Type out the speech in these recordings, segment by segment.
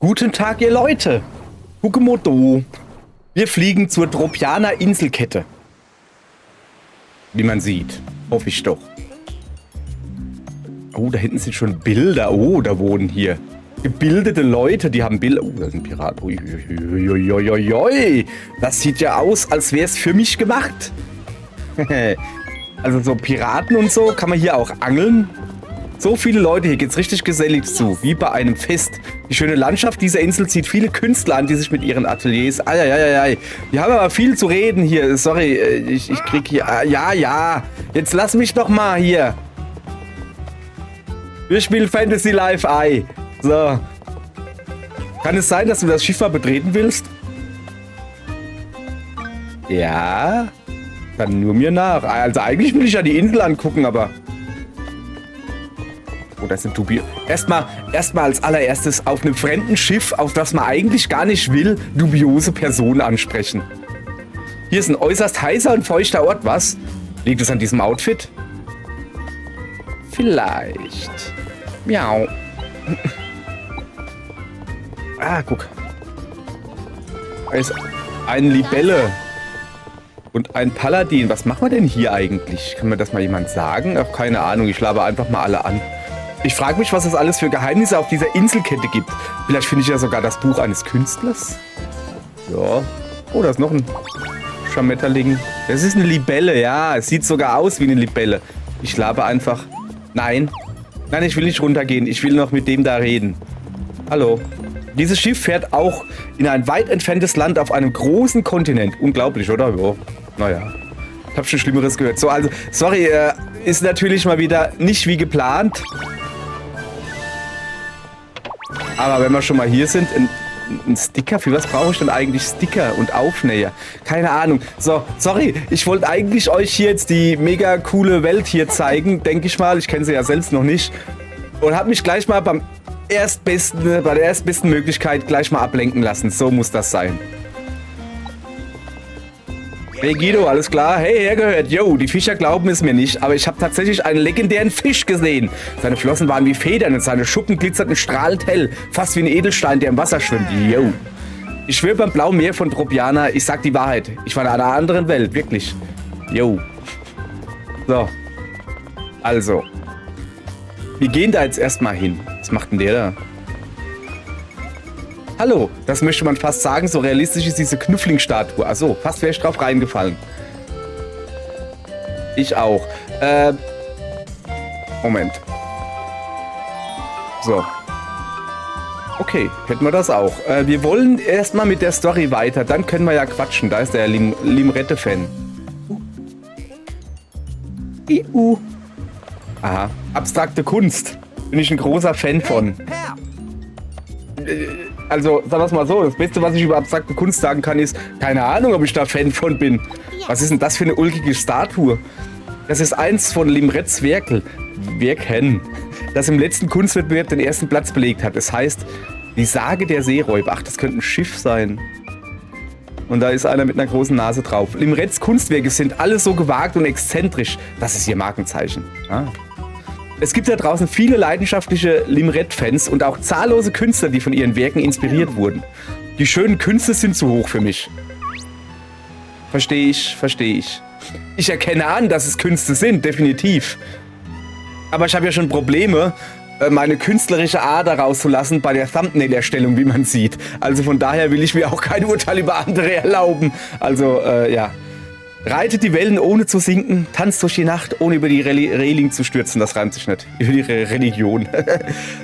Guten Tag, ihr Leute. Hukemoto. Wir fliegen zur Tropianer Inselkette. Wie man sieht. Hoffe ich doch. Oh, da hinten sind schon Bilder. Oh, da wohnen hier gebildete Leute, die haben Bilder. Oh, da ist ein Pirat. Uiuiuiui. Das sieht ja aus, als wäre es für mich gemacht. Also so Piraten und so kann man hier auch angeln. So viele Leute, hier geht's richtig gesellig zu, wie bei einem Fest. Die schöne Landschaft dieser Insel zieht viele Künstler an, die sich mit ihren Ateliers... Eieieiei. Die haben aber viel zu reden hier. Sorry, ich krieg hier... Ja. Jetzt lass mich doch mal hier. Wir spielen Fantasy Live Eye. So. Kann es sein, dass du das Schiff mal betreten willst? Ja. Dann nur mir nach. Also eigentlich will ich ja die Insel angucken, aber... Oh, das sind dubiose. Erstmal als allererstes auf einem fremden Schiff, auf das man eigentlich gar nicht will, dubiose Personen ansprechen. Hier ist ein äußerst heißer und feuchter Ort, was? Liegt es an diesem Outfit? Vielleicht. Miau. Ah, guck. Da ist eine Libelle. Und ein Paladin. Was machen wir denn hier eigentlich? Kann mir das mal jemand sagen? Ach, keine Ahnung. Ich laber einfach mal alle an. Ich frage mich, was es alles für Geheimnisse auf dieser Inselkette gibt. Vielleicht finde ich ja sogar das Buch eines Künstlers. Ja. Oh, da ist noch ein Scharmetterling. Das ist eine Libelle, ja. Es sieht sogar aus wie eine Libelle. Ich labe einfach. Nein. Nein, ich will nicht runtergehen. Ich will noch mit dem da reden. Hallo. Dieses Schiff fährt auch in ein weit entferntes Land auf einem großen Kontinent. Unglaublich, oder? Ja. Naja. Ich habe schon Schlimmeres gehört. So, also, sorry, ist natürlich mal wieder nicht wie geplant. Aber wenn wir schon mal hier sind, ein Sticker, für was brauche ich denn eigentlich Sticker und Aufnäher? Keine Ahnung. So, sorry, ich wollte eigentlich euch hier jetzt die mega coole Welt hier zeigen, denke ich mal. Ich kenne sie ja selbst noch nicht. Und habe mich gleich mal bei der erstbesten Möglichkeit gleich mal ablenken lassen. So muss das sein. Hey Guido, alles klar? Hey, hergehört. Yo, die Fischer glauben es mir nicht, aber ich habe tatsächlich einen legendären Fisch gesehen. Seine Flossen waren wie Federn und seine Schuppen glitzerten strahlend hell, fast wie ein Edelstein, der im Wasser schwimmt. Yo. Ich schwöre beim blauen Meer von Tropiana, ich sag die Wahrheit. Ich war in einer anderen Welt, wirklich. Yo. So. Also. Wir gehen da jetzt erstmal hin. Was macht denn der da? Hallo, das möchte man fast sagen, so realistisch ist diese Knuffling-Statue. Achso, fast wäre ich drauf reingefallen. Ich auch. Moment. So. Okay, hätten wir das auch. Wir wollen erstmal mit der Story weiter, dann können wir ja quatschen. Da ist der Limrette-Fan. Aha, abstrakte Kunst. Bin ich ein großer Fan von. Also, sagen wir es mal so, das Beste, was ich über abstrakte Kunst sagen kann, ist, keine Ahnung, ob ich da Fan von bin. Was ist denn das für eine ulkige Statue? Das ist eins von Limrettes Werken, das im letzten Kunstwettbewerb den ersten Platz belegt hat. Das heißt, die Sage der Seeräuber. Ach, das könnte ein Schiff sein. Und da ist einer mit einer großen Nase drauf. Limrettes Kunstwerke sind alle so gewagt und exzentrisch. Das ist ihr Markenzeichen. Ah. Es gibt da draußen viele leidenschaftliche Limrette-Fans und auch zahllose Künstler, die von ihren Werken inspiriert wurden. Die schönen Künste sind zu hoch für mich. Verstehe ich. Ich erkenne an, dass es Künste sind, definitiv. Aber ich habe ja schon Probleme, meine künstlerische Ader rauszulassen bei der Thumbnail-Erstellung, wie man sieht. Also von daher will ich mir auch kein Urteil über andere erlauben. Also, ja. Reitet die Wellen ohne zu sinken, tanzt durch die Nacht, ohne über die Reling zu stürzen. Das reimt sich nicht. Über die Religion.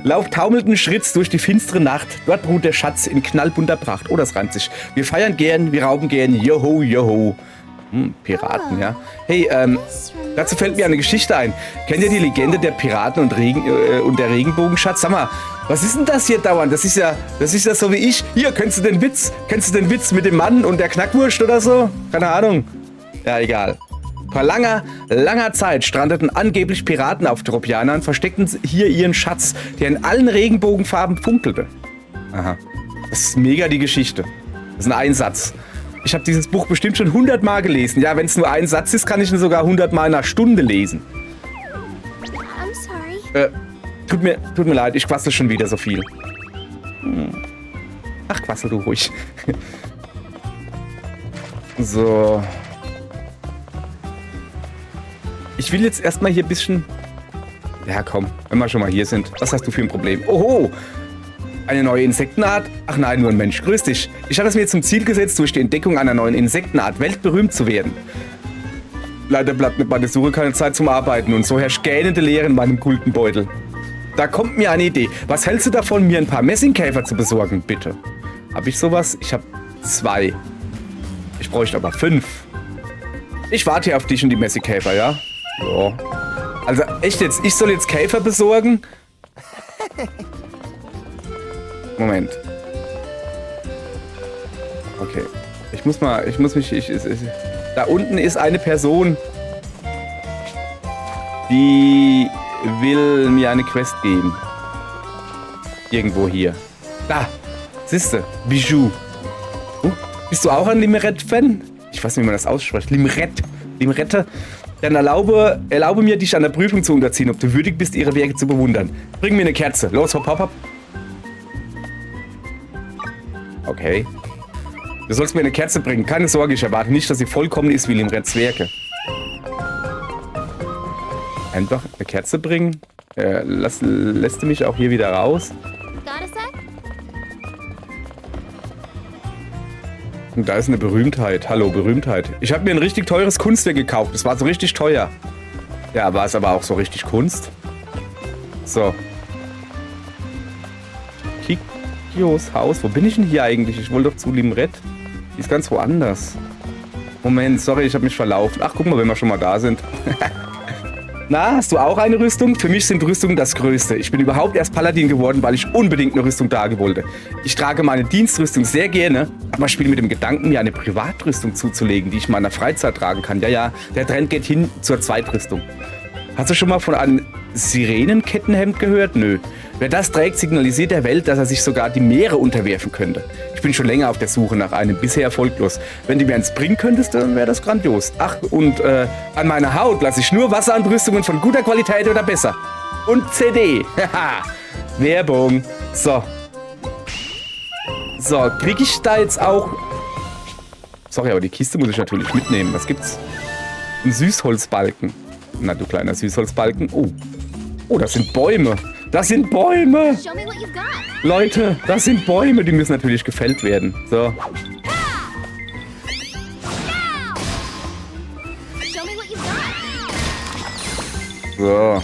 Lauft taumelnden Schritts durch die finstere Nacht. Dort ruht der Schatz in knallbunter Pracht. Oh, das reimt sich. Wir feiern gern, wir rauben gern. Joho, joho. Piraten, ja. Hey, dazu fällt mir eine Geschichte ein. Kennt ihr die Legende der Piraten und der Regenbogenschatz? Sag mal, was ist denn das hier dauernd? Das ist ja so wie ich. Hier, kennst du den Witz mit dem Mann und der Knackwurst oder so? Keine Ahnung. Ja, egal. Vor langer Zeit strandeten angeblich Piraten auf Tropiana und versteckten hier ihren Schatz, der in allen Regenbogenfarben funkelte. Aha. Das ist mega die Geschichte. Das ist ein Einsatz. Ich habe dieses Buch bestimmt schon 100 Mal gelesen. Ja, wenn es nur ein Satz ist, kann ich ihn sogar 100 Mal in einer Stunde lesen. I'm sorry. Tut mir leid, ich quassel schon wieder so viel. Ach, quassel du ruhig. So. Ich will jetzt erstmal hier ein bisschen... Ja, komm, wenn wir schon mal hier sind. Was hast du für ein Problem? Oho! Eine neue Insektenart? Ach nein, nur ein Mensch. Grüß dich. Ich hatte es mir zum Ziel gesetzt, durch die Entdeckung einer neuen Insektenart weltberühmt zu werden. Leider bleibt mit meiner Suche keine Zeit zum Arbeiten und so herrscht gähnende Leere in meinem Guldenbeutel. Da kommt mir eine Idee. Was hältst du davon, mir ein paar Messingkäfer zu besorgen, bitte? Habe ich sowas? Ich habe 2. Ich bräuchte aber 5. Ich warte hier auf dich und die Messingkäfer, ja? So. Also echt jetzt, ich soll jetzt Käfer besorgen? Moment. Okay. Da unten ist eine Person, die will mir eine Quest geben. Irgendwo hier. Da. Siehste. Bijou. Bist du auch ein Limerette-Fan? Ich weiß nicht, wie man das ausspricht. Limerette. Dann erlaube mir, dich an der Prüfung zu unterziehen, ob du würdig bist, ihre Werke zu bewundern. Bring mir eine Kerze. Los, hopp, hopp, hopp. Okay. Du sollst mir eine Kerze bringen. Keine Sorge, ich erwarte nicht, dass sie vollkommen ist wie Limerettes Werke. Einfach eine Kerze bringen. Lässt du mich auch hier wieder raus? Und da ist eine Berühmtheit. Hallo, Berühmtheit. Ich habe mir ein richtig teures Kunstwerk gekauft. Das war so richtig teuer. Ja, war es aber auch so richtig Kunst? So. Kikios Haus. Wo bin ich denn hier eigentlich? Ich wollte doch zu Limerette. Die ist ganz woanders. Moment, sorry, ich habe mich verlaufen. Ach, guck mal, wenn wir schon mal da sind. Na, hast du auch eine Rüstung? Für mich sind Rüstungen das Größte. Ich bin überhaupt erst Paladin geworden, weil ich unbedingt eine Rüstung tragen wollte. Ich trage meine Dienstrüstung sehr gerne, aber spiele mit dem Gedanken, mir eine Privatrüstung zuzulegen, die ich in meiner Freizeit tragen kann. Ja, ja, der Trend geht hin zur Zweitrüstung. Hast du schon mal von einem Sirenenkettenhemd gehört? Nö. Wer das trägt, signalisiert der Welt, dass er sich sogar die Meere unterwerfen könnte. Ich bin schon länger auf der Suche nach einem, bisher erfolglos. Wenn du mir eins bringen könntest, dann wäre das grandios. Ach, und an meiner Haut lasse ich nur Wasser und Rüstungen von guter Qualität oder besser. Und CD. Haha. Werbung. So. So, kriege ich da jetzt auch... Sorry, aber die Kiste muss ich natürlich mitnehmen. Was gibt's? Ein Süßholzbalken. Na, du kleiner Süßholzbalken. Oh. Oh, das sind Bäume. Das sind Bäume. Leute, das sind Bäume. Die müssen natürlich gefällt werden. So. So.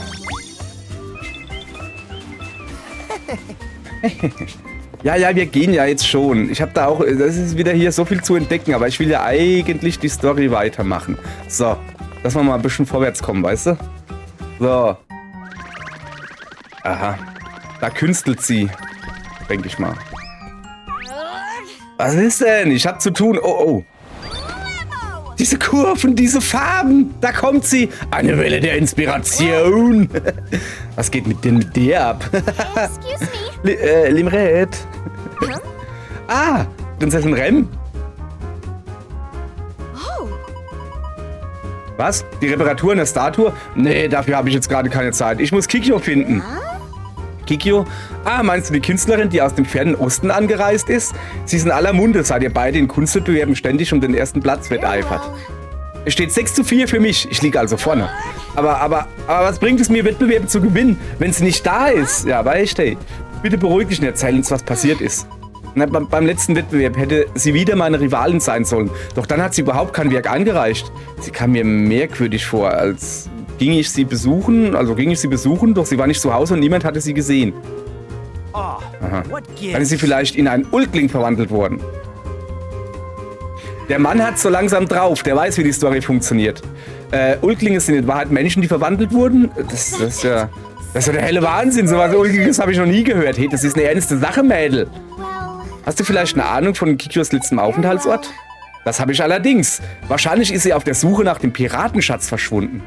Ja, wir gehen ja jetzt schon. Ich habe da auch, das ist wieder hier so viel zu entdecken, aber ich will ja eigentlich die Story weitermachen. So, dass wir mal ein bisschen vorwärts kommen, weißt du? So. Aha. Da künstelt sie. Denke ich mal. Was ist denn? Ich hab zu tun. Oh. Diese Kurven, diese Farben. Da kommt sie. Eine Welle der Inspiration. Was geht denn mit der ab? Excuse me. Limerette. Ah, Prinzessin Rem. Oh. Was? Die Reparatur in der Statue? Nee, dafür habe ich jetzt gerade keine Zeit. Ich muss Kikyo finden. Kikyo? Ah, meinst du die Künstlerin, die aus dem fernen Osten angereist ist? Sie ist in aller Munde, seit ihr beide in Kunstwettbewerben ständig um den ersten Platz wetteifert. Es steht 6:4 für mich. Ich liege also vorne. Aber was bringt es mir, Wettbewerbe zu gewinnen, wenn sie nicht da ist? Ja, weißt du, bitte beruhig dich und erzähl uns, was passiert ist. Na, beim letzten Wettbewerb hätte sie wieder meine Rivalin sein sollen. Doch dann hat sie überhaupt kein Werk eingereicht. Sie kam mir merkwürdig vor, als ging ich sie besuchen, doch sie war nicht zu Hause und niemand hatte sie gesehen. Aha. Dann ist sie vielleicht in einen Ulkling verwandelt worden. Der Mann hat so langsam drauf, der weiß, wie die Story funktioniert. Ulklinge sind in Wahrheit Menschen, die verwandelt wurden? Das ist ja der helle Wahnsinn. So was Ulkiges habe ich noch nie gehört. Hey, das ist eine ernste Sache, Mädel. Hast du vielleicht eine Ahnung von Kikyos letztem Aufenthaltsort? Das habe ich allerdings. Wahrscheinlich ist sie auf der Suche nach dem Piratenschatz verschwunden.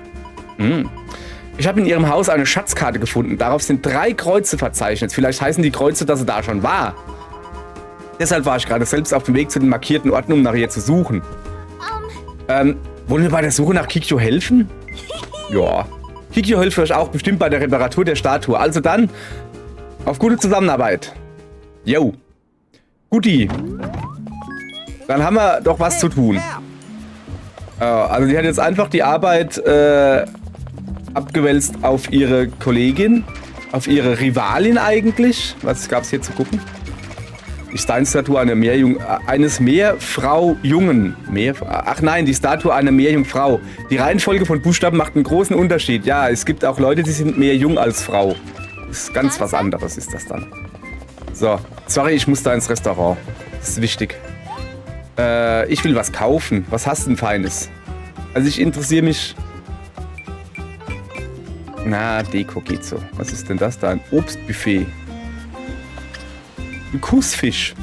Ich habe in ihrem Haus eine Schatzkarte gefunden. Darauf sind 3 Kreuze verzeichnet. Vielleicht heißen die Kreuze, dass sie da schon war. Deshalb war ich gerade selbst auf dem Weg zu den markierten Orten, um nach ihr zu suchen. Wollen wir bei der Suche nach Kikyo helfen? Ja. Kikyo hilft euch auch bestimmt bei der Reparatur der Statue. Also dann, auf gute Zusammenarbeit. Yo. Guti. Dann haben wir doch was zu tun. Also die hat jetzt einfach die Arbeit abgewälzt auf ihre Kollegin. Auf ihre Rivalin eigentlich. Was gab es hier zu gucken? Die Steinstatue eines Meerfrau-Jungen. Ach nein, die Statue einer Meerjungfrau. Die Reihenfolge von Buchstaben macht einen großen Unterschied. Ja, es gibt auch Leute, die sind mehr jung als Frau. Das ist ganz was anderes, ist das dann. So, sorry, ich muss da ins Restaurant. Das ist wichtig. Ich will was kaufen. Was hast du denn Feines? Also ich interessiere mich... Na, Deko geht so. Was ist denn das da? Ein Obstbuffet. Ein Kussfisch.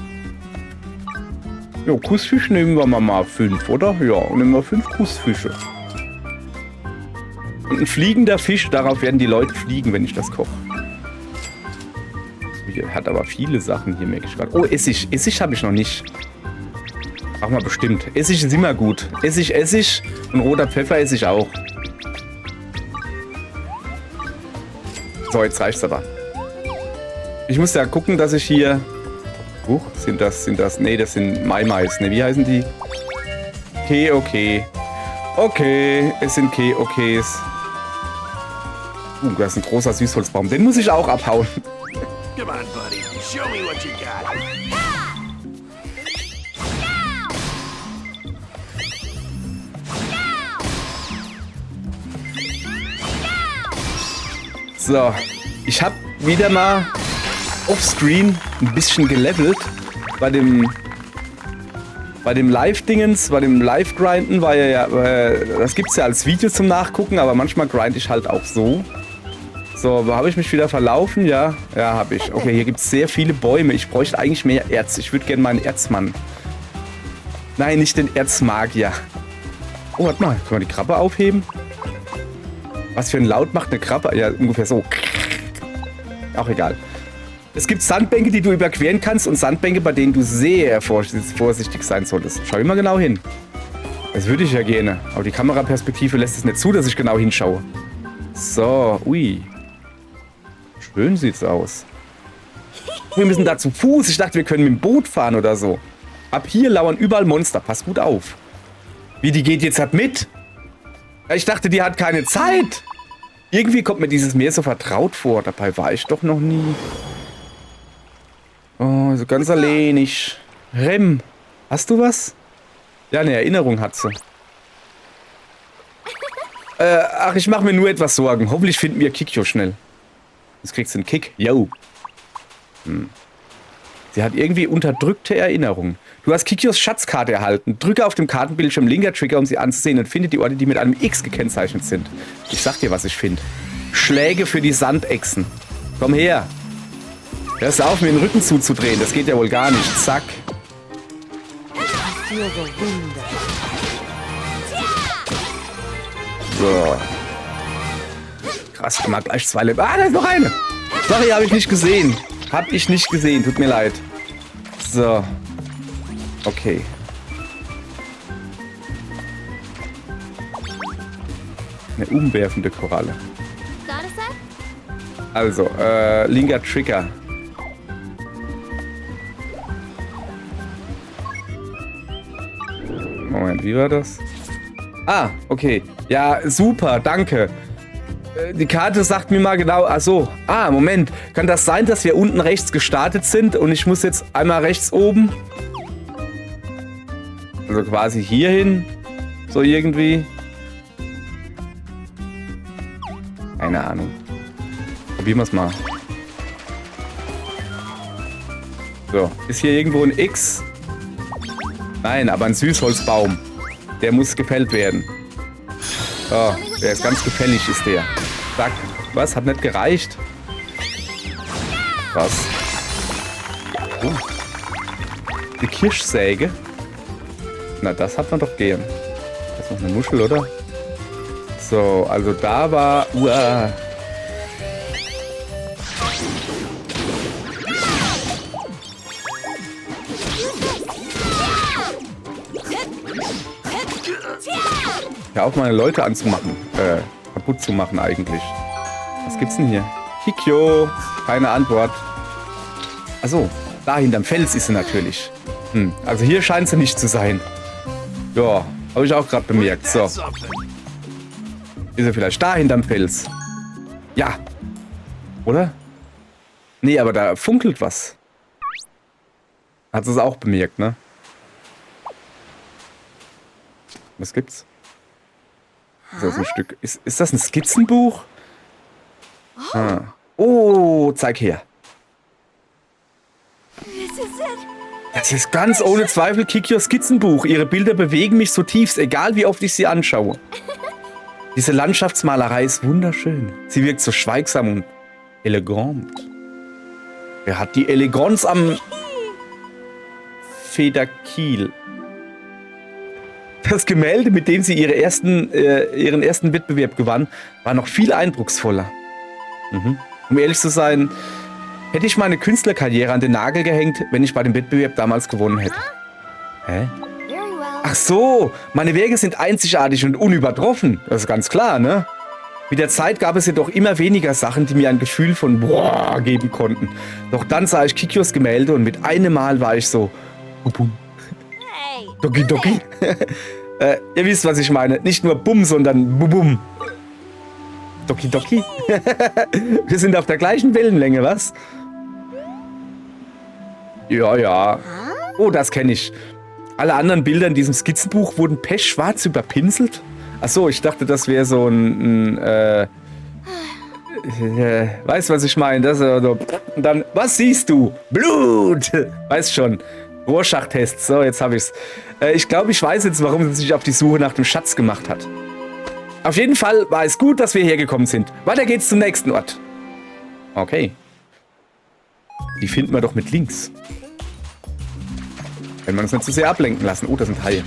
Ja, Kussfisch nehmen wir mal 5, oder? Ja, nehmen wir 5 Kussfische. Und ein fliegender Fisch, darauf werden die Leute fliegen, wenn ich das koche. Hat aber viele Sachen hier, merke ich gerade. Oh, Essig. Essig habe ich noch nicht. Brauchen wir bestimmt. Essig ist immer gut. Essig und roter Pfefferessig auch. So, jetzt reicht's aber. Ich muss ja gucken, dass ich hier... sind das... Nee, das sind Mai-Mais. Ne, wie heißen die? Okay. Okay, es sind Ok's. Das ist ein großer Süßholzbaum. Den muss ich auch abhauen. Come on, buddy. Show me what you got. So, ich habe wieder mal offscreen ein bisschen gelevelt. Bei dem Live-Dingens, bei dem Live-Grinden war ja, das gibt's ja als Video zum Nachgucken, aber manchmal grind ich halt auch so. So, habe ich mich wieder verlaufen? Ja, habe ich. Okay, hier gibt es sehr viele Bäume. Ich bräuchte eigentlich mehr Erz. Ich würde gerne meinen Erzmann. Nein, nicht den Erzmagier. Oh, warte mal. Können wir die Krabbe aufheben? Was für ein Laut macht eine Krabbe? Ja, ungefähr so. Auch egal. Es gibt Sandbänke, die du überqueren kannst und Sandbänke, bei denen du sehr vorsichtig sein solltest. Schau immer genau hin. Das würde ich ja gerne. Aber die Kameraperspektive lässt es nicht zu, dass ich genau hinschaue. So, ui. Schön sieht's aus. Wir müssen da zu Fuß. Ich dachte, wir können mit dem Boot fahren oder so. Ab hier lauern überall Monster. Pass gut auf. Wie, die geht jetzt halt mit? Ich dachte, die hat keine Zeit. Irgendwie kommt mir dieses Meer so vertraut vor. Dabei war ich doch noch nie. Oh, so ganz alleinig. Rem, hast du was? Ja, eine Erinnerung hat sie. Ach, ich mache mir nur etwas Sorgen. Hoffentlich finden wir Kikyo schnell. Jetzt kriegst du einen Kick. Yo. Sie hat irgendwie unterdrückte Erinnerungen. Du hast Kikyos Schatzkarte erhalten. Drücke auf dem Kartenbildschirm linker Trigger, um sie anzusehen, und finde die Orte, die mit einem X gekennzeichnet sind. Ich sag dir, was ich finde. Schläge für die Sandechsen. Komm her. Hörst du auf, mir den Rücken zuzudrehen? Das geht ja wohl gar nicht. Zack. So. Krass, immer gleich 2 Leben. Ah, da ist noch eine. Sorry, habe ich nicht gesehen. Hab ich nicht gesehen. Tut mir leid. So. Okay. Eine umwerfende Koralle. Also, linker Trigger. Moment, wie war das? Ah, okay. Ja, super, danke. Die Karte sagt mir mal genau... Achso. Ah, Moment. Kann das sein, dass wir unten rechts gestartet sind und ich muss jetzt einmal rechts oben? Also quasi hier hin. So irgendwie. Keine Ahnung. Probieren wir es mal. So. Ist hier irgendwo ein X? Nein, aber ein Süßholzbaum. Der muss gefällt werden. Oh, der ist ganz gefällig, ist der. Zack. Was? Hat nicht gereicht? Krass. Oh. Die Kirschsäge. Na, das hat man doch gern. Das ist noch eine Muschel, oder? So, also da war... Uah. Ja, auch meine Leute anzumachen. Kaputt zu machen eigentlich. Was gibt's denn hier? Kikyo. Keine Antwort. Achso. Da hinterm Fels ist sie natürlich. Also hier scheint sie nicht zu sein. Ja, habe ich auch gerade bemerkt. So. That's something. Ist er vielleicht da hinterm Fels? Ja. Oder? Nee, aber da funkelt was. Hat sie es auch bemerkt, ne? Was gibt's? Ist das ein Stück? Ist das ein Skizzenbuch? Ah. Oh, zeig her. This is it. Das ist ganz ohne Zweifel Kikios Skizzenbuch. Ihre Bilder bewegen mich so tiefst, egal wie oft ich sie anschaue. Diese Landschaftsmalerei ist wunderschön. Sie wirkt so schweigsam und elegant. Er hat die Eleganz am Federkiel. Das Gemälde, mit dem sie ihren ersten Wettbewerb gewann, war noch viel eindrucksvoller. Um ehrlich zu sein, hätte ich meine Künstlerkarriere an den Nagel gehängt, wenn ich bei dem Wettbewerb damals gewonnen hätte. Hä? Very well. Ach so, meine Werke sind einzigartig und unübertroffen. Das ist ganz klar, ne? Mit der Zeit gab es jedoch immer weniger Sachen, die mir ein Gefühl von Boah geben konnten. Doch dann sah ich Kikios Gemälde und mit einem Mal war ich so Bum. Hey. Doki Doki. Ihr wisst, was ich meine. Nicht nur Bum, sondern Bum. Doki Doki. Wir sind auf der gleichen Wellenlänge, was? Ja, ja. Oh, das kenne ich. Alle anderen Bilder in diesem Skizzenbuch wurden pechschwarz überpinselt. Achso, ich dachte, das wäre so ein weißt du, was ich meine? Das so. Und dann, was siehst du? Blut! Weißt schon. Rorschach-Test. So, jetzt habe ich's. Ich glaube, ich weiß jetzt, warum sie sich auf die Suche nach dem Schatz gemacht hat. Auf jeden Fall war es gut, dass wir hergekommen sind. Weiter geht's zum nächsten Ort. Okay. Die finden wir doch mit links. Wenn wir uns nicht zu sehr ablenken lassen. Oh, das sind Haie.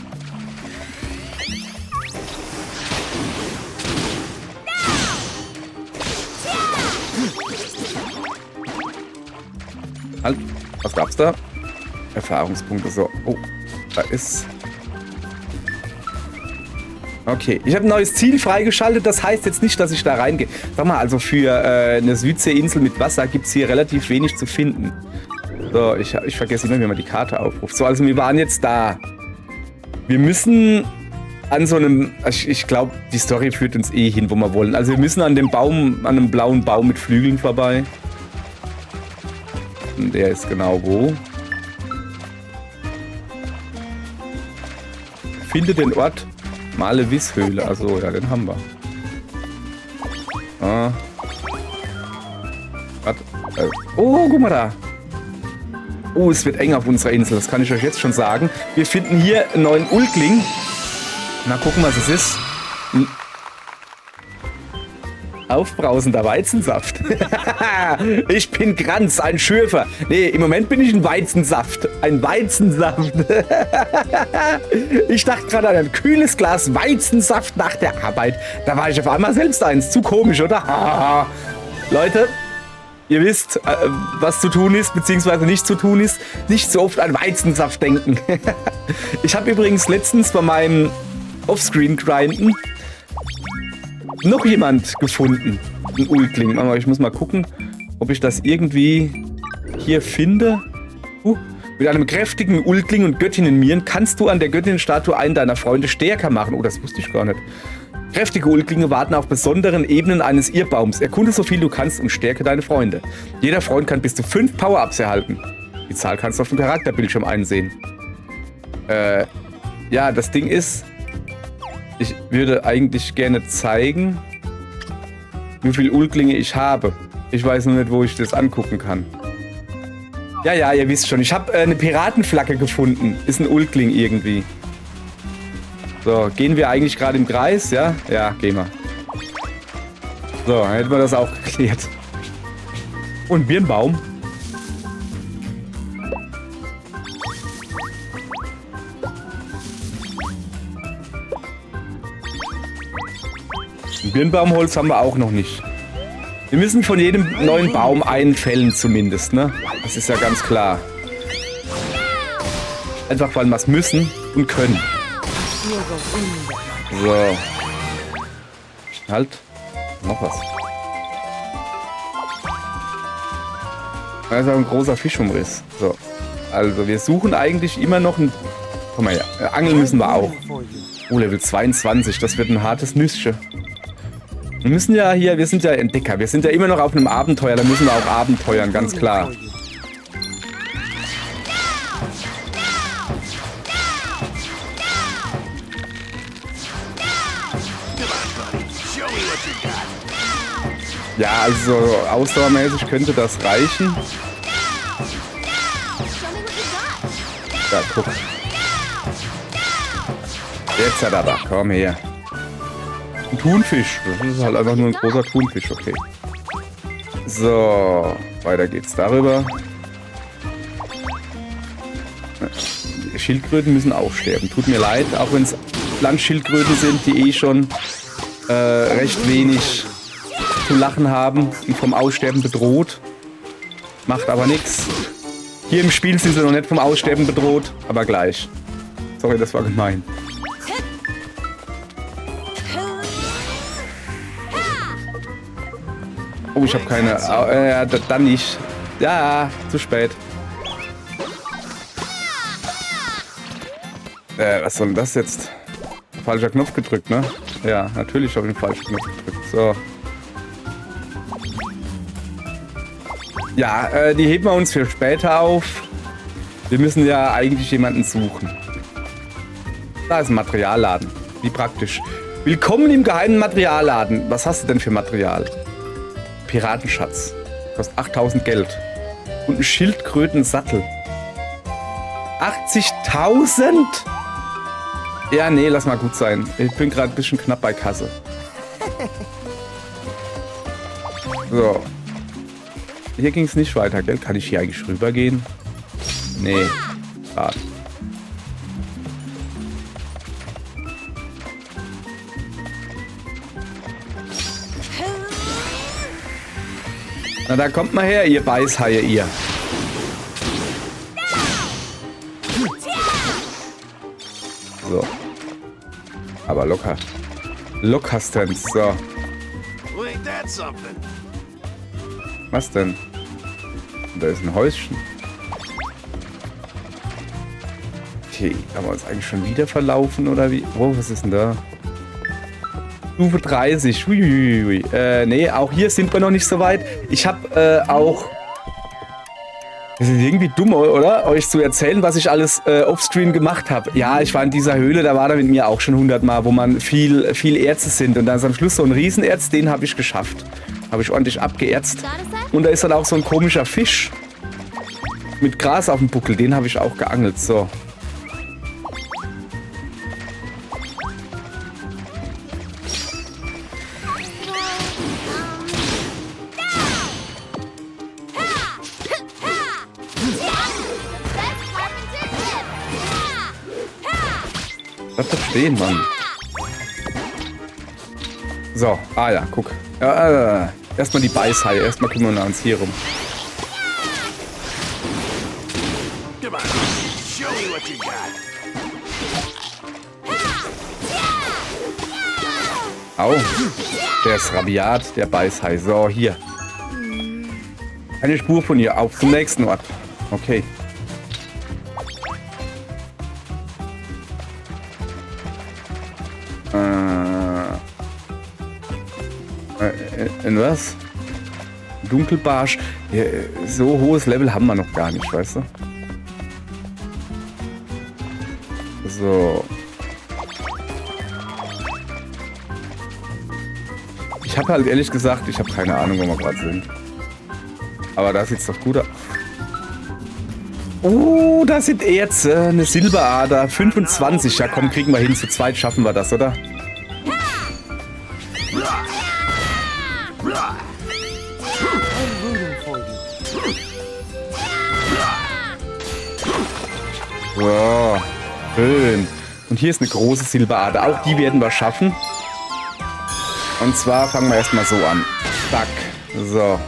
Halt. Was gab's da? Erfahrungspunkte. So. Oh, da ist... Okay, ich habe ein neues Ziel freigeschaltet. Das heißt jetzt nicht, dass ich da reingehe. Sag mal, also für eine Südseeinsel mit Wasser gibt es hier relativ wenig zu finden. So, ich vergesse immer, wie man die Karte aufruft. So, also wir waren jetzt da. Wir müssen an so einem... Ich glaube, die Story führt uns eh hin, wo wir wollen. Also wir müssen an dem Baum, an einem blauen Baum mit Flügeln vorbei. Und der ist genau wo? Finde den Ort... Malewishöhle, also ja, den haben wir. Ah. Oh, guck mal da. Oh, es wird eng auf unserer Insel, das kann ich euch jetzt schon sagen. Wir finden hier einen neuen Ulkling. Mal gucken, was es ist. Aufbrausender Weizensaft. Ich bin Kranz, ein Schürfer. Nee, im Moment bin ich ein Weizensaft. Ein Weizensaft. Ich dachte gerade an ein kühles Glas Weizensaft nach der Arbeit. Da war ich auf einmal selbst eins. Zu komisch, oder? Leute, ihr wisst, was zu tun ist, beziehungsweise nicht zu tun ist. Nicht so oft an Weizensaft denken. Ich habe übrigens letztens bei meinem Offscreen-Grinden noch jemand gefunden. Ein Ulkling. Aber ich muss mal gucken, ob ich das irgendwie hier finde. Mit einem kräftigen Ulkling und Göttinnenmieren kannst du an der Göttinnenstatue einen deiner Freunde stärker machen. Oh, das wusste ich gar nicht. Kräftige Ulklinge warten auf besonderen Ebenen eines Irrbaums. Erkunde so viel du kannst und stärke deine Freunde. Jeder Freund kann bis zu 5 Power-Ups erhalten. Die Zahl kannst du auf dem Charakterbildschirm einsehen. Ja, das Ding ist... Ich würde eigentlich gerne zeigen, wie viele Ulklinge ich habe. Ich weiß nur nicht, wo ich das angucken kann. Ja, ja, ihr wisst schon. Ich habe eine Piratenflagge gefunden. Ist ein Ulkling irgendwie. So, gehen wir eigentlich gerade im Kreis? Ja? Ja, gehen wir. So, dann hätten wir das auch geklärt. Und ein Birnbaum. Birnbaumholz haben wir auch noch nicht. Wir müssen von jedem neuen Baum einen fällen zumindest, ne? Das ist ja ganz klar. Einfach weil wir es müssen und können. So. Halt. Noch was. Da ist auch ein großer Fischumriss. So. Also, wir suchen eigentlich immer noch ein... Komm mal her. Angeln müssen wir auch. Oh, Level 22. Das wird ein hartes Nüsschen. Wir müssen ja hier... Wir sind ja Entdecker. Wir sind ja immer noch auf einem Abenteuer. Da müssen wir auch abenteuern, ganz klar. Ja, also ausdauermäßig könnte das reichen. Ja, guck. Jetzt hat er da. Komm her. Ein Thunfisch. Das ist halt einfach nur ein großer Thunfisch, okay. So, weiter geht's darüber. Die Schildkröten müssen auch sterben. Tut mir leid, auch wenn es Landschildkröten sind, die eh schon recht wenig zu lachen haben und vom Aussterben bedroht. Macht aber nichts. Hier im Spiel sind sie noch nicht vom Aussterben bedroht, aber gleich. Sorry, das war gemein. Oh, ich habe keine... dann nicht. Ja, zu spät. Was soll denn das jetzt? Falscher Knopf gedrückt, ne? Ja, natürlich habe ich den falschen Knopf gedrückt. So. Ja, die heben wir uns für später auf. Wir müssen ja eigentlich jemanden suchen. Da ist ein Materialladen. Wie praktisch. Willkommen im geheimen Materialladen. Was hast du denn für Material? Piratenschatz. Kostet 8000 Geld. Und ein Schildkrötensattel. 80.000? Ja, nee, lass mal gut sein. Ich bin gerade ein bisschen knapp bei Kasse. So. Hier ging es nicht weiter, gell? Kann ich hier eigentlich rübergehen? Nee. Schade. Na, da kommt mal her, ihr Beißhaie, ihr. So. Aber locker. Lockerstens, so. Well, ain't that something? Was denn? Da ist ein Häuschen. Okay, haben wir uns eigentlich schon wieder verlaufen, oder wie? Oh, was ist denn da? Stufe 30. Uiuiui. Nee, auch hier sind wir noch nicht so weit. Ich habe auch... Das ist irgendwie dumm, oder? Euch zu erzählen, was ich alles offscreen gemacht habe. Ja, ich war in dieser Höhle, da war da mit mir auch schon 100 Mal, wo man viel Erze sind. Und da ist am Schluss so ein Riesenerz, den habe ich geschafft. Habe ich ordentlich abgeerzt. Und da ist dann auch so ein komischer Fisch. Mit Gras auf dem Buckel, den habe ich auch geangelt. So. Lass das stehen, Mann. So, ah ja, guck. Ja, erstmal die Beißhaie, erstmal kümmern wir uns hier rum. Come on, show me what you got. Au, der ist rabiat, der Beißhai. So, hier. Eine Spur von hier, auf zum nächsten Ort. Okay. In was? Dunkelbarsch. Ja, so hohes Level haben wir noch gar nicht, weißt du? So. Ich habe halt ehrlich gesagt, ich habe keine Ahnung, wo wir gerade sind. Aber da sieht's doch gut aus. Oh, da sind Erze. Eine Silberader. 25. Ja, komm, kriegen wir hin. Zu zweit schaffen wir das, oder? So, schön. Und hier ist eine große Silberader. Auch die werden wir schaffen. Und zwar fangen wir erstmal so an. Zack. So.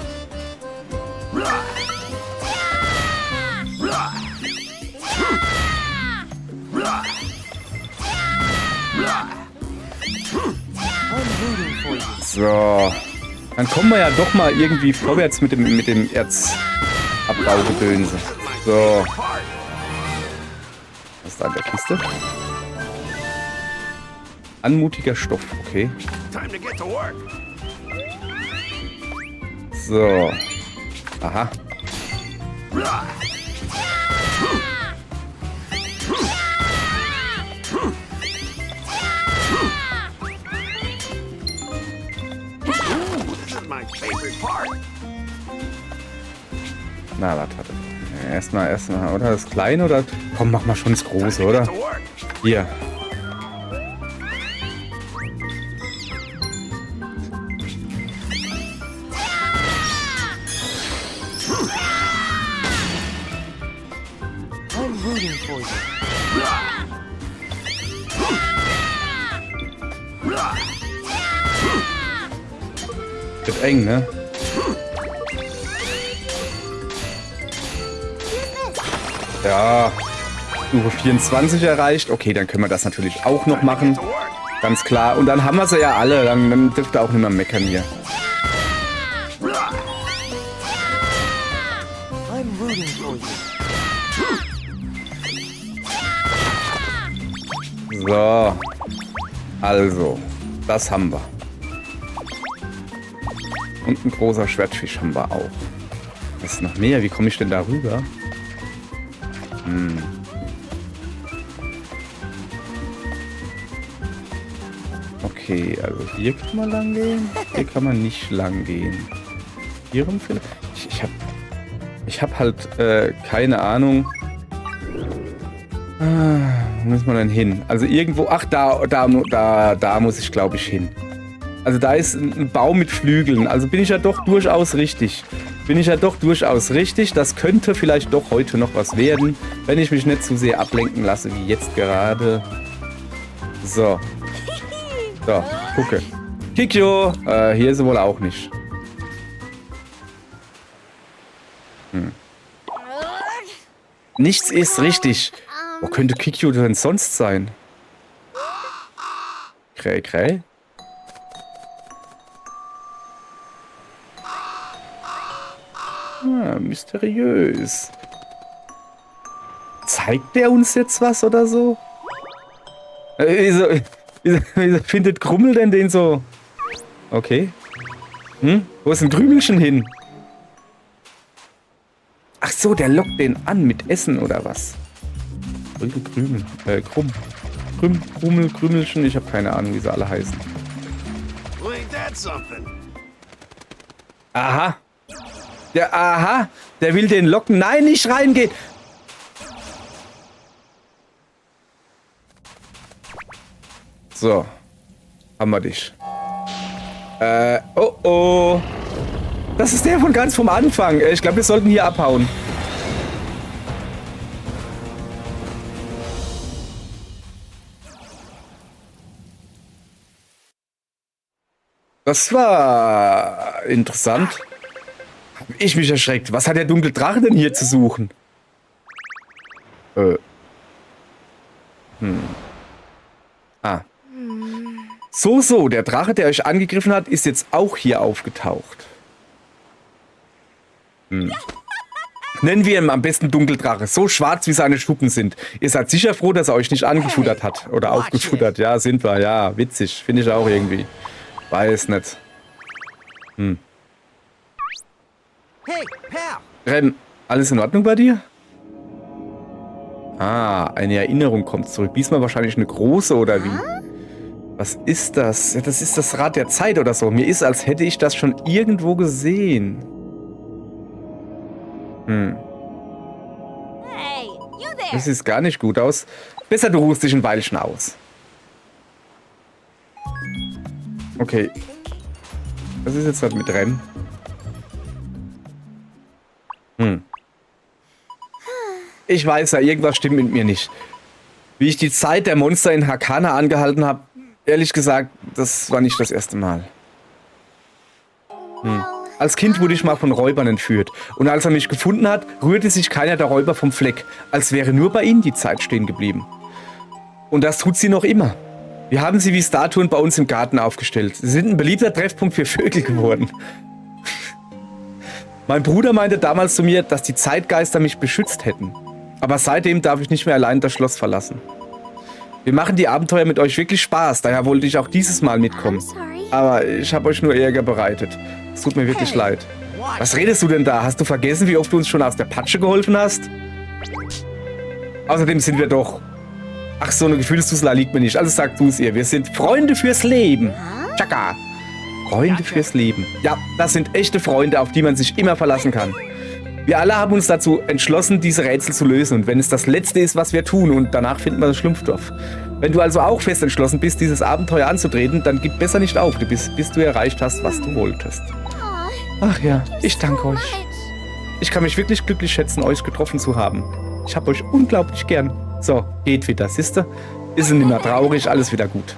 So. Dann kommen wir ja doch mal irgendwie vorwärts mit dem Erzabbau-Gedönse. So. Was ist da in der Kiste? Anmutiger Stoff, okay. Time to get to work. So. Aha. This is my favorite part. Na, warte. Erstmal, oder? Das Kleine oder? Komm, mach mal schon das Große, oder? To work. Hier. I'm rooting for you. Wird eng, ne? Ja. Stufe 24 erreicht. Okay, dann können wir das natürlich auch noch machen. To work. Ganz klar. Und dann haben wir sie ja alle. Dann dürft ihr auch nicht mehr meckern hier. I'm rooting for you. So. Also. Das haben wir. Und ein großer Schwertfisch haben wir auch. Was ist noch mehr? Wie komme ich denn da rüber? Okay, also hier kann man lang gehen. Hier kann man nicht lang gehen. Hier rum vielleicht? Ich hab halt keine Ahnung. Wo muss man denn hin? Also irgendwo. Ach, da muss ich, glaube ich, hin. Also da ist ein Baum mit Flügeln. Also bin ich ja doch durchaus richtig. Das könnte vielleicht doch heute noch was werden, wenn ich mich nicht zu sehr ablenken lasse, wie jetzt gerade. So. So, gucke. Kikyo! Hier ist sie wohl auch nicht. Nichts ist richtig. Wo könnte Kikyo denn sonst sein? Kräh, Kräh? Mysteriös. Zeigt der uns jetzt was oder so? Wieso findet Krummel denn den so? Okay. Wo ist ein Krümelchen hin? Ach so, der lockt den an mit Essen oder was? Krümelchen, ich habe keine Ahnung, wie sie alle heißen. Well, ain't that something? Aha. Der will den locken. Nein, nicht reingehen. So. Haben wir dich. Oh. Das ist der von ganz vom Anfang. Ich glaube, wir sollten hier abhauen. Das war interessant. Hab ich mich erschreckt. Was hat der dunkle Drache denn hier zu suchen? So, der Drache, der euch angegriffen hat, ist jetzt auch hier aufgetaucht. Nennen wir ihn am besten Dunkeldrache. So schwarz, wie seine Schuppen sind. Ihr seid sicher froh, dass er euch nicht angefuttert hat. Oder aufgefuttert. Ja, sind wir. Ja, witzig. Finde ich auch irgendwie. Weiß nicht. Hey, pal. Ren, alles in Ordnung bei dir? Eine Erinnerung kommt zurück. Diesmal wahrscheinlich eine große, oder wie? Was ist das? Ja, das ist das Rad der Zeit oder so. Mir ist, als hätte ich das schon irgendwo gesehen. Hey, you there. Das sieht gar nicht gut aus. Besser du ruhst dich ein Weilchen aus. Okay. Was ist jetzt halt mit Ren? Ich weiß ja, irgendwas stimmt mit mir nicht. Wie ich die Zeit der Monster in Hakana angehalten habe, ehrlich gesagt, das war nicht das erste Mal. Als Kind wurde ich mal von Räubern entführt. Und als er mich gefunden hat, rührte sich keiner der Räuber vom Fleck. Als wäre nur bei ihnen die Zeit stehen geblieben. Und das tut sie noch immer. Wir haben sie wie Statuen bei uns im Garten aufgestellt. Sie sind ein beliebter Treffpunkt für Vögel geworden. Mein Bruder meinte damals zu mir, dass die Zeitgeister mich beschützt hätten. Aber seitdem darf ich nicht mehr allein das Schloss verlassen. Wir machen die Abenteuer mit euch wirklich Spaß, daher wollte ich auch dieses Mal mitkommen. I'm sorry. Aber ich habe euch nur Ärger bereitet. Es tut mir wirklich leid. Was redest du denn da? Hast du vergessen, wie oft du uns schon aus der Patsche geholfen hast? Außerdem sind wir doch... Ach, so eine Gefühlsdusela liegt mir nicht. Also sag du es ihr. Wir sind Freunde fürs Leben. Chaka. Freunde fürs Leben. Ja, das sind echte Freunde, auf die man sich immer verlassen kann. Wir alle haben uns dazu entschlossen, diese Rätsel zu lösen. Und wenn es das Letzte ist, was wir tun, und danach finden wir das Schlumpfdorf. Wenn du also auch fest entschlossen bist, dieses Abenteuer anzutreten, dann gib besser nicht auf, bis du erreicht hast, was du wolltest. Aw, Ach ja, ich danke so euch. much. Ich kann mich wirklich glücklich schätzen, euch getroffen zu haben. Ich habe euch unglaublich gern. So, geht wieder, siehste? Ist nicht mehr traurig, alles wieder gut.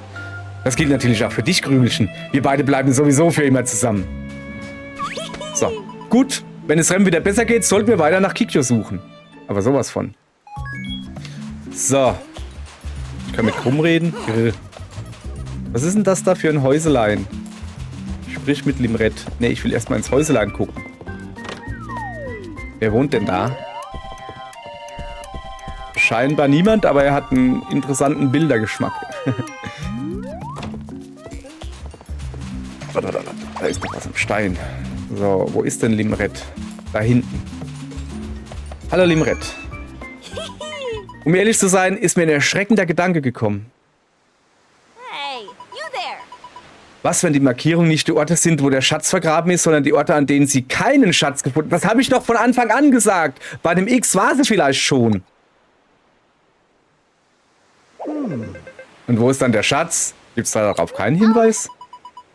Das gilt natürlich auch für dich, Krümelchen. Wir beide bleiben sowieso für immer zusammen. So, gut. Wenn es Rennen wieder besser geht, sollten wir weiter nach Kikyo suchen. Aber sowas von. So. Ich kann mit Krumm reden. Grill. Was ist denn das da für ein Häuselein? Sprich mit Limret. Ne, ich will erstmal ins Häuselein gucken. Wer wohnt denn da? Scheinbar niemand, aber er hat einen interessanten Bildergeschmack. Da ist noch was am Stein. So, wo ist denn Limret? Da hinten. Hallo Limret. Um ehrlich zu sein, ist mir ein erschreckender Gedanke gekommen. Hey, you there. Was, wenn die Markierungen nicht die Orte sind, wo der Schatz vergraben ist, sondern die Orte, an denen sie keinen Schatz gefunden haben? Das habe ich doch von Anfang an gesagt. Bei dem X war sie vielleicht schon. Und wo ist dann der Schatz? Gibt es darauf keinen Hinweis?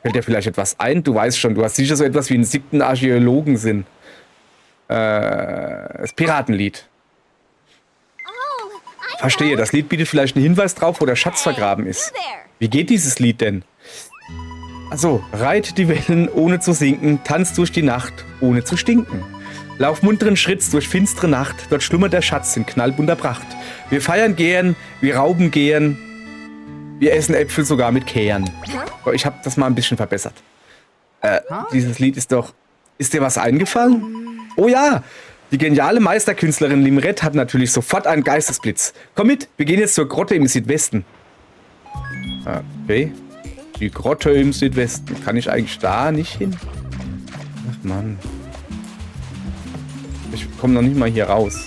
Fällt dir vielleicht etwas ein? Du weißt schon, du hast sicher so etwas wie einen 7. Archäologensinn. Das Piratenlied. Oh, I Verstehe, das Lied bietet vielleicht einen Hinweis drauf, wo der Schatz vergraben you ist. there. Wie geht dieses Lied denn? Also, reit die Wellen ohne zu sinken, tanz durch die Nacht ohne zu stinken. Lauf munteren Schritts durch finstere Nacht, dort schlummert der Schatz in knallbunter Pracht. Wir feiern gern, wir rauben gern, wir essen Äpfel sogar mit Kehren. Oh, ich habe das mal ein bisschen verbessert. Dieses Lied ist doch... Ist dir was eingefallen? Oh ja, die geniale Meisterkünstlerin Limret hat natürlich sofort einen Geistesblitz. Komm mit, wir gehen jetzt zur Grotte im Südwesten. Okay. Die Grotte im Südwesten. Kann ich eigentlich da nicht hin? Ach Mann. Ich komme noch nicht mal hier raus.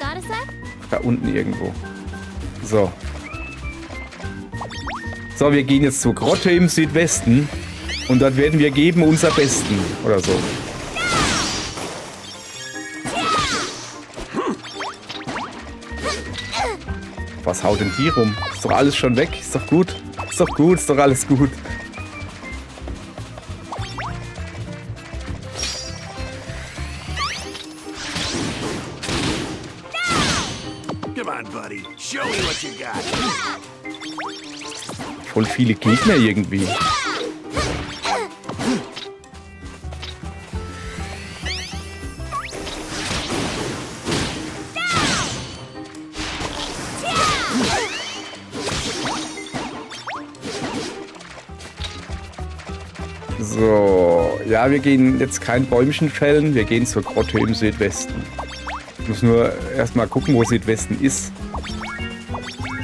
Got a sec? Da unten irgendwo. So. So, wir gehen jetzt zur Grotte im Südwesten. Und dort werden wir geben unser Besten. Oder so. Was haut denn die rum? Ist doch alles schon weg. Ist doch gut. Ist doch gut. Ist doch alles gut. Come on, buddy. Show me what you got. Voll viele Gegner irgendwie. So, ja, wir gehen jetzt kein Bäumchen fällen, wir gehen zur Grotte im Südwesten. Ich muss nur erstmal gucken, wo Südwesten ist.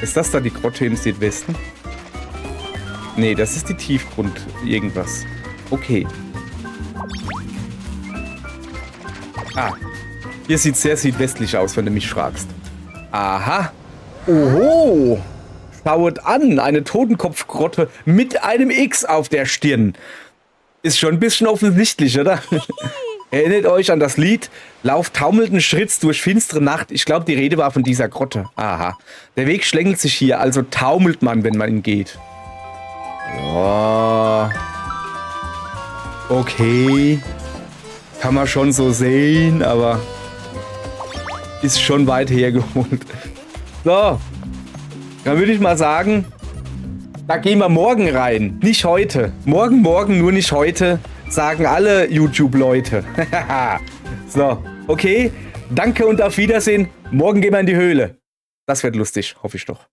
Ist das da die Grotte im Südwesten? Nee, das ist die Tiefgrund irgendwas. Okay. Ah, hier sieht sehr südwestlich aus, wenn du mich fragst. Aha. Oho. Schaut an, eine Totenkopfgrotte mit einem X auf der Stirn. Ist schon ein bisschen offensichtlich, oder? Erinnert euch an das Lied? Lauft taumelnden Schritts durch finstere Nacht. Ich glaube, die Rede war von dieser Grotte. Aha. Der Weg schlängelt sich hier, also taumelt man, wenn man ihn geht. Ja. Okay. Kann man schon so sehen, aber ist schon weit hergeholt. So. Dann würde ich mal sagen, da gehen wir morgen rein. Nicht heute. Morgen, nur nicht heute, sagen alle YouTube-Leute. So, okay. Danke und auf Wiedersehen. Morgen gehen wir in die Höhle. Das wird lustig, hoffe ich doch.